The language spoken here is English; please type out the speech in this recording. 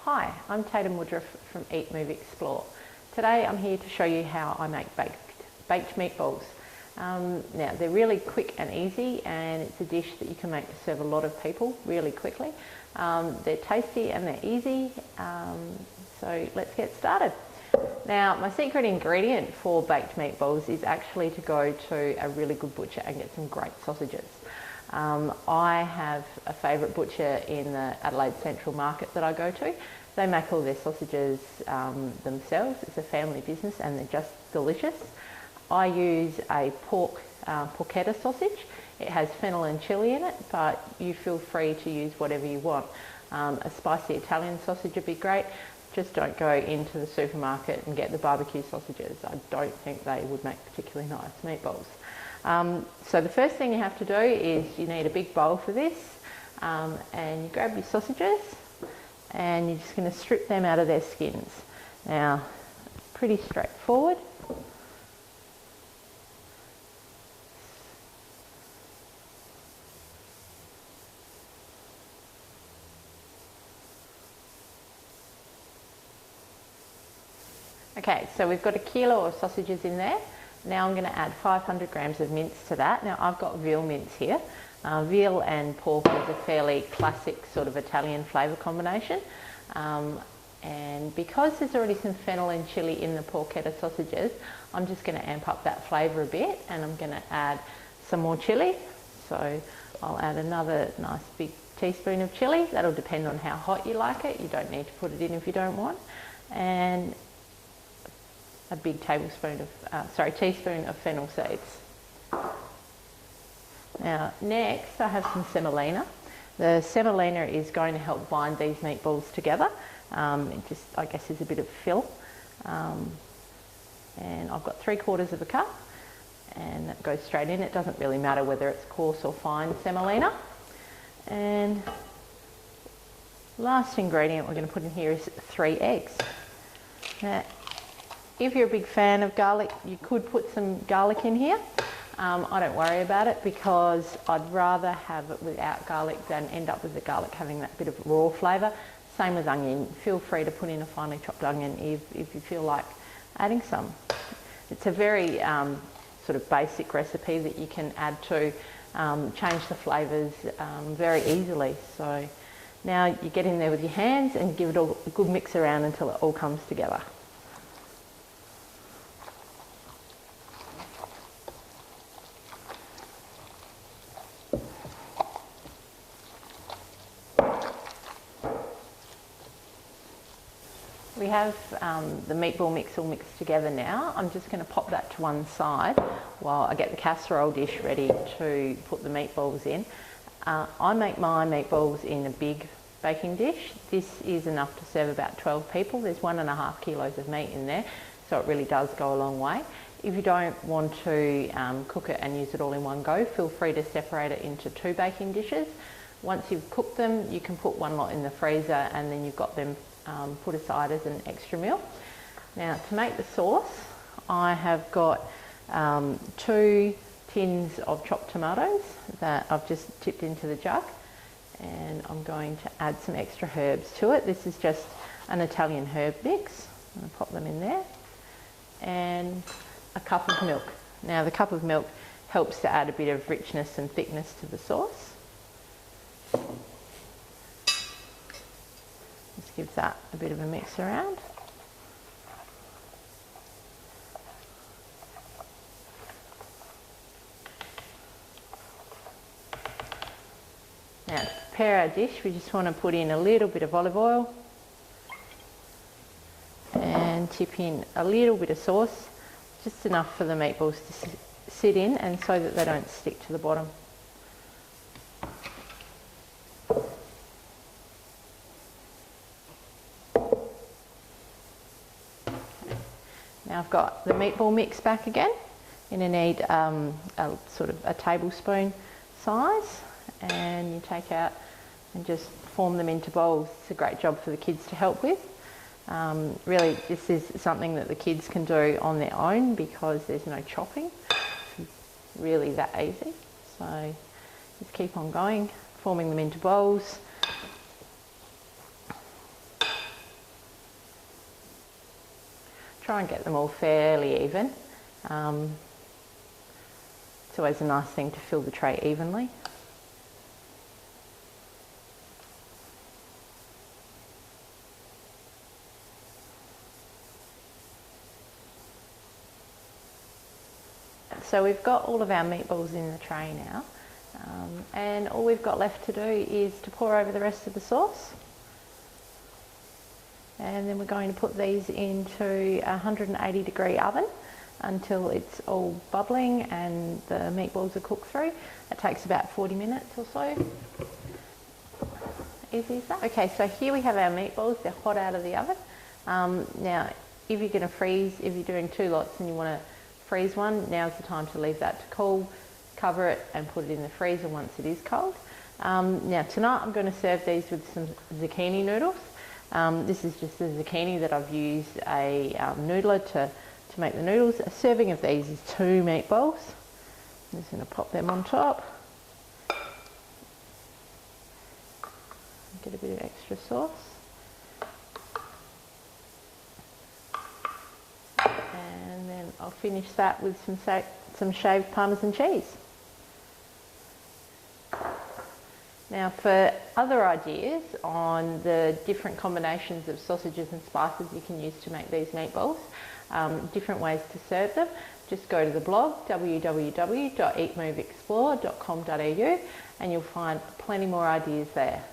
Hi, I'm Tatum Woodruff from Eat, Move, Explore. Today I'm here to show you how I make baked meatballs. Now they're really quick and easy, and it's a dish that you can make to serve a lot of people really quickly. They're tasty and they're easy, so let's get started. Now my secret ingredient for baked meatballs is actually to go to a really good butcher and get some great sausages. I have a favourite butcher in the Adelaide Central Market that I go to. They make all their sausages themselves. It's a family business and they're just delicious. I use a porchetta sausage. It has fennel and chilli in it, but you feel free to use whatever you want. A spicy Italian sausage would be great. Just don't go into the supermarket and get the barbecue sausages. I don't think they would make particularly nice meatballs. So the first thing you have to do is you need a big bowl for this, and you grab your sausages and you're just going to strip them out of their skins. Now, pretty straightforward. Okay, so we've got a kilo of sausages in there. Now I'm going to add 500 grams of mince to that. Now I've got veal mince here. Veal and pork is a fairly classic sort of Italian flavour combination. And because there's already some fennel and chilli in the porchetta sausages, I'm just going to amp up that flavour a bit, and I'm going to add some more chilli. So I'll add another nice big teaspoon of chilli. That'll depend on how hot you like it. You don't need to put it in if you don't want. And a big teaspoon of fennel seeds. Now next I have some semolina. The semolina is going to help bind these meatballs together. It just, I guess, is a bit of fill. And I've got 3/4 of a cup, and that goes straight in. It doesn't really matter whether it's coarse or fine semolina. And last ingredient we're going to put in here is 3 eggs. Now, if you're a big fan of garlic, you could put some garlic in here. I don't worry about it because I'd rather have it without garlic than end up with the garlic having that bit of raw flavour. Same with onion. Feel free to put in a finely chopped onion if you feel like adding some. It's a very sort of basic recipe that you can add to change the flavours very easily. So now you get in there with your hands and give it all a good mix around until it all comes together. We have the meatball mix all mixed together now. I'm just going to pop that to one side while I get the casserole dish ready to put the meatballs in. I make my meatballs in a big baking dish. This is enough to serve about 12 people. There's 1.5 kilos of meat in there, so it really does go a long way. If you don't want to cook it and use it all in one go, feel free to separate it into 2 baking dishes. Once you've cooked them, you can put one lot in the freezer, and then you've got them put aside as an extra meal. Now to make the sauce, I have got 2 tins of chopped tomatoes that I've just tipped into the jug, and I'm going to add some extra herbs to it. This is just an Italian herb mix. I'm going to pop them in there, and a cup of milk. Now the cup of milk helps to add a bit of richness and thickness to the sauce. Just gives that a bit of a mix around. Now to prepare our dish, we just want to put in a little bit of olive oil and tip in a little bit of sauce, just enough for the meatballs to sit in and so that they don't stick to the bottom. Now I've got the meatball mix back again. You're going to need a sort of a tablespoon size, and you take out and just form them into bowls. It's a great job for the kids to help with. Really, this is something that the kids can do on their own because there's no chopping. It's really that easy. So just keep on going, forming them into bowls. Try and get them all fairly even. It's always a nice thing to fill the tray evenly. So we've got all of our meatballs in the tray now, and all we've got left to do is to pour over the rest of the sauce. And then we're going to put these into a 180-degree oven until it's all bubbling and the meatballs are cooked through. It takes about 40 minutes or so. Easy as that. Okay, so here we have our meatballs. They're hot out of the oven. Now, if you're going to freeze, if you're doing 2 lots and you want to freeze one, now's the time to leave that to cool, cover it and put it in the freezer once it is cold. Now tonight I'm going to serve these with some zucchini noodles. This is just a zucchini that I've used a noodler to make the noodles. A serving of these is 2 meatballs. I'm just going to pop them on top. Get a bit of extra sauce. And then I'll finish that with some shaved Parmesan cheese. Now for other ideas on the different combinations of sausages and spices you can use to make these meatballs, different ways to serve them, just go to the blog www.eatmoveexplore.com.au and you'll find plenty more ideas there.